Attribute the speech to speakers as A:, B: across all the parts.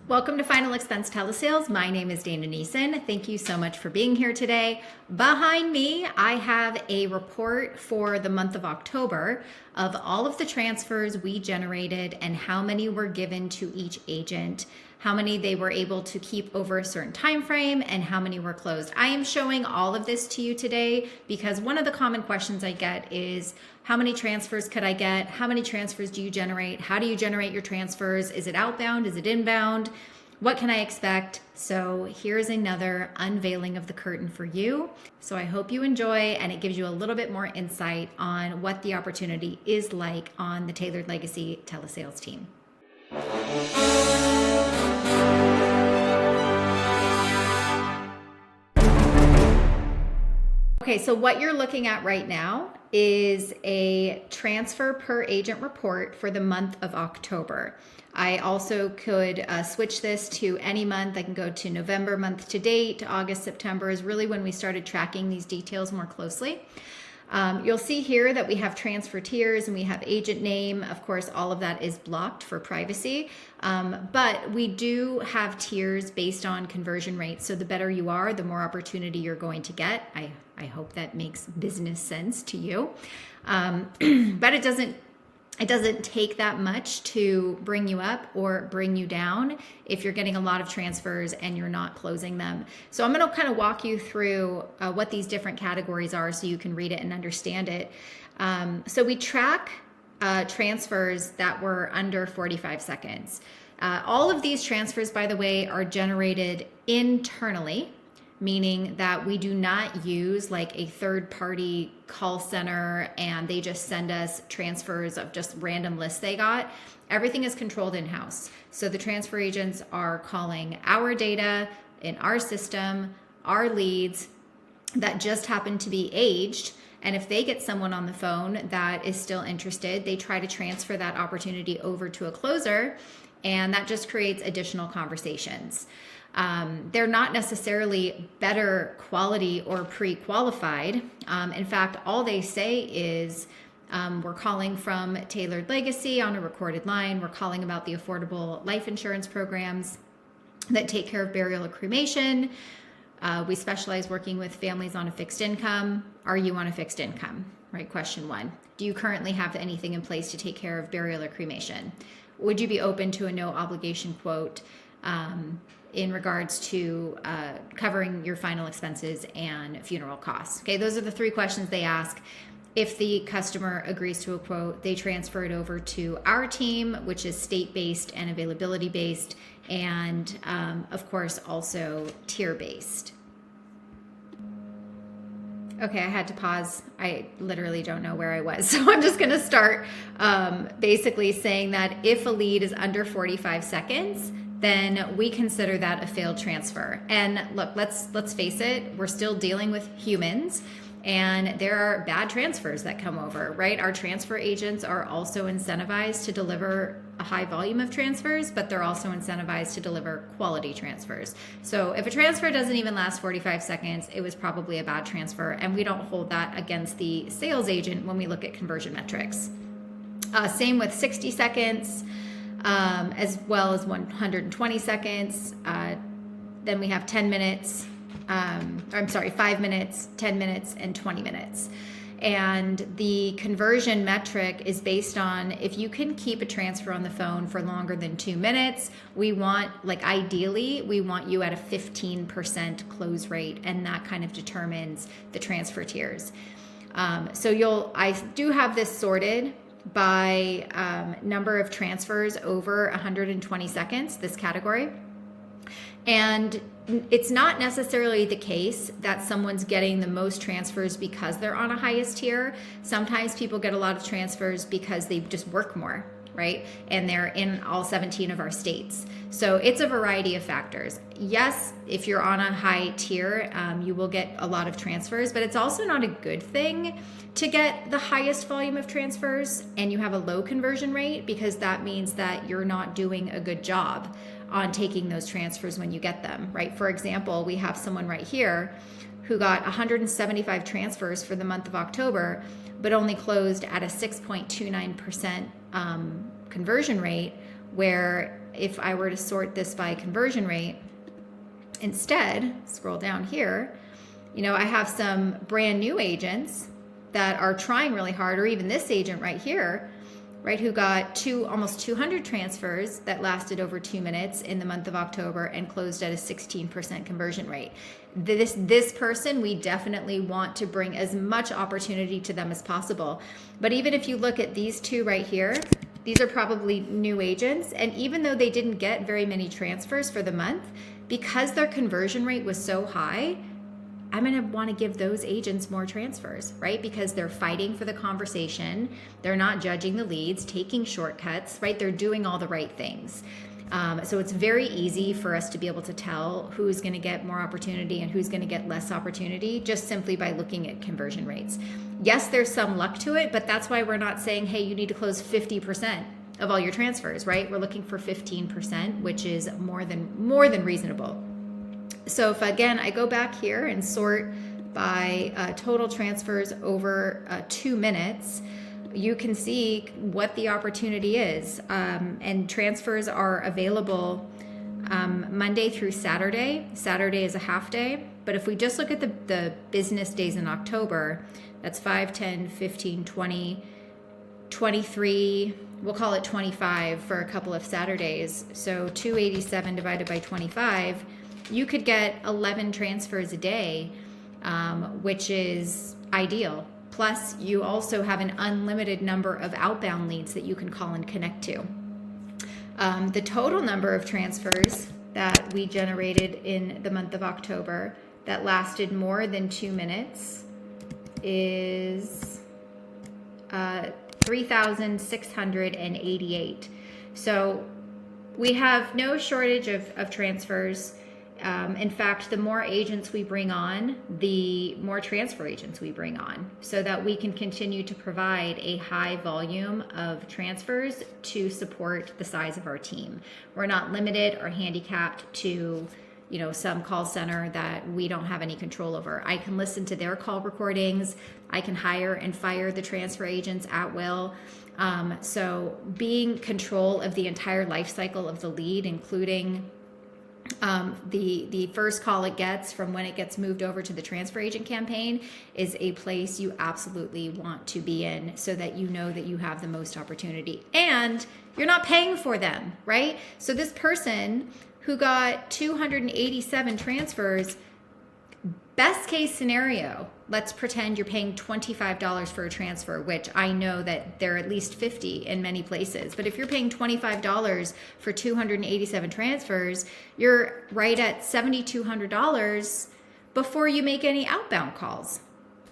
A: Welcome to Final Expense Telesales. My name is Dana Neeson. Thank you so much for being here today. Behind me, I have a report for the month of October of all of the transfers we generated and how many were given to each agent, how many they were able to keep over a certain time frame, and how many were closed. I am showing all of this to you today because one of the common questions I get is, how many transfers could I get? How many transfers do you generate? How do you generate your transfers? Is it outbound? Is it inbound? What can I expect? So here's another unveiling of the curtain for you. So I hope you enjoy, and it gives you a little bit more insight on what the opportunity is like on the Tailored Legacy telesales team. Okay, so what you're looking at right now is a transfer per agent report for the month of October. I also could switch this to any month. I can go to November month to date. August, September is really when we started tracking these details more closely. You'll see here that we have transfer tiers and we have agent name. Of course, all of that is blocked for privacy, but we do have tiers based on conversion rates. So the better you are, the more opportunity you're going to get. I hope that makes business sense to you, but it doesn't take that much to bring you up or bring you down if you're getting a lot of transfers and you're not closing them. So I'm going to kind of walk you through what these different categories are so you can read it and understand it. So we track transfers that were under 45 seconds. All of these transfers, by the way, are generated internally, meaning that we do not use like a third-party call center and they just send us transfers of just random lists they got. Everything is controlled in-house. So the transfer agents are calling our data in our system, our leads that just happen to be aged. And if they get someone on the phone that is still interested, they try to transfer that opportunity over to a closer, and that just creates additional conversations. They're not necessarily better quality or pre-qualified. In fact, all they say is, we're calling from Tailored Legacy on a recorded line. We're calling about the affordable life insurance programs that take care of burial or cremation. We specialize working with families on a fixed income. Are you on a fixed income? Right? Question one. Do you currently have anything in place to take care of burial or cremation? Would you be open to a no obligation quote in regards to covering your final expenses and funeral costs? Okay, those are the three questions they ask. If the customer agrees to a quote, they transfer it over to our team, which is state-based and availability-based, and of course also tier-based. Okay, I had to pause. I literally don't know where I was. So I'm just gonna start basically saying that if a lead is under 45 seconds, then we consider that a failed transfer. And look, let's face it, we're still dealing with humans, and there are bad transfers that come over, right? Our transfer agents are also incentivized to deliver a high volume of transfers, but they're also incentivized to deliver quality transfers. So if a transfer doesn't even last 45 seconds, it was probably a bad transfer, and we don't hold that against the sales agent when we look at conversion metrics. Same with 60 seconds, as well as 120 seconds. Then we have 10 minutes, 5 minutes, 10 minutes, and 20 minutes. And the conversion metric is based on if you can keep a transfer on the phone for longer than 2 minutes, we want, like ideally, we want you at a 15% close rate, and that kind of determines the transfer tiers. I do have this sorted by number of transfers over 120 seconds, this category. And it's not necessarily the case that someone's getting the most transfers because they're on a highest tier. Sometimes people get a lot of transfers because they just work more, right? And they're in all 17 of our states. So it's a variety of factors. Yes, if you're on a high tier, you will get a lot of transfers, but it's also not a good thing to get the highest volume of transfers and you have a low conversion rate, because that means that you're not doing a good job on taking those transfers when you get them, right? For example, we have someone right here who got 175 transfers for the month of October, but only closed at a 6.29% conversion rate, where if I were to sort this by conversion rate, instead, scroll down here, you know, I have some brand new agents that are trying really hard, or even this agent right here, right, who got almost 200 transfers that lasted over 2 minutes in the month of October and closed at a 16% conversion rate. This person, we definitely want to bring as much opportunity to them as possible. But even if you look at these two right here, these are probably new agents, and even though they didn't get very many transfers for the month, because their conversion rate was so high, I'm going to want to give those agents more transfers, right? Because they're fighting for the conversation. They're not judging the leads, taking shortcuts, right? They're doing all the right things. So it's very easy for us to be able to tell who's going to get more opportunity and who's going to get less opportunity just simply by looking at conversion rates. Yes, there's some luck to it, but that's why we're not saying, hey, you need to close 50% of all your transfers, right? We're looking for 15%, which is more than reasonable. So if, again, I go back here and sort by total transfers over 2 minutes, you can see what the opportunity is. And transfers are available Monday through Saturday. Saturday is a half day. But if we just look at the business days in October, that's 5, 10, 15, 20, 23, we'll call it 25 for a couple of Saturdays. So 287 divided by 25, you could get 11 transfers a day, which is ideal. Plus, you also have an unlimited number of outbound leads that you can call and connect to. The total number of transfers that we generated in the month of October that lasted more than 2 minutes is 3,688. So we have no shortage of transfers. In fact, the more agents we bring on, the more transfer agents we bring on, so that we can continue to provide a high volume of transfers to support the size of our team. We're not limited or handicapped to, you know, some call center that we don't have any control over. I can listen to their call recordings. I can hire and fire the transfer agents at will. So being control of the entire life cycle of the lead, including the first call it gets from when it gets moved over to the transfer agent campaign, is a place you absolutely want to be in, so that you know that you have the most opportunity and you're not paying for them, right? So this person who got 287 transfers, best case scenario, let's pretend you're paying $25 for a transfer, which I know that they're at least $50 in many places. But if you're paying $25 for 287 transfers, you're right at $7,200 before you make any outbound calls.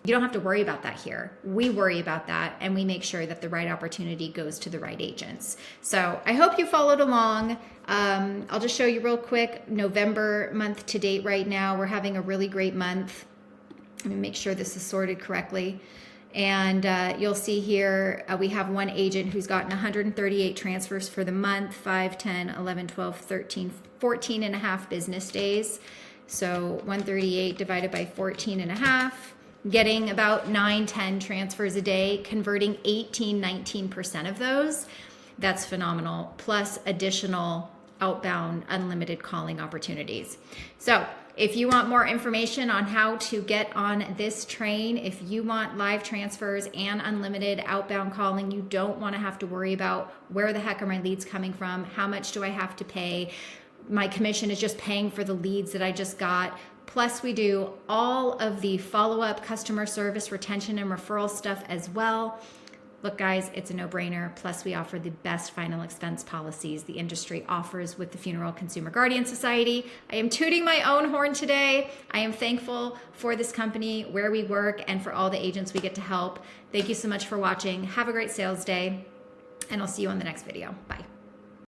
A: You don't have to worry about that here. We worry about that, and we make sure that the right opportunity goes to the right agents. So I hope you followed along. I'll just show you real quick, November month to date right now. We're having a really great month. Let me make sure this is sorted correctly. And you'll see here, we have one agent who's gotten 138 transfers for the month, 5, 10, 11, 12, 13, 14 and a half business days. So 138 divided by 14 and a half, getting about 9, 10 transfers a day, converting 18, 19% of those. That's phenomenal. Plus additional outbound unlimited calling opportunities. So if you want more information on how to get on this train, if you want live transfers and unlimited outbound calling, you don't want to have to worry about where the heck are my leads coming from? How much do I have to pay? My commission is just paying for the leads that I just got. Plus we do all of the follow-up customer service, retention, and referral stuff as well. Look, guys, it's a no-brainer. Plus, we offer the best final expense policies the industry offers with the Funeral Consumer Guardian Society. I am tooting my own horn today. I am thankful for this company, where we work, and for all the agents we get to help. Thank you so much for watching. Have a great sales day, and I'll see you on the next video. Bye.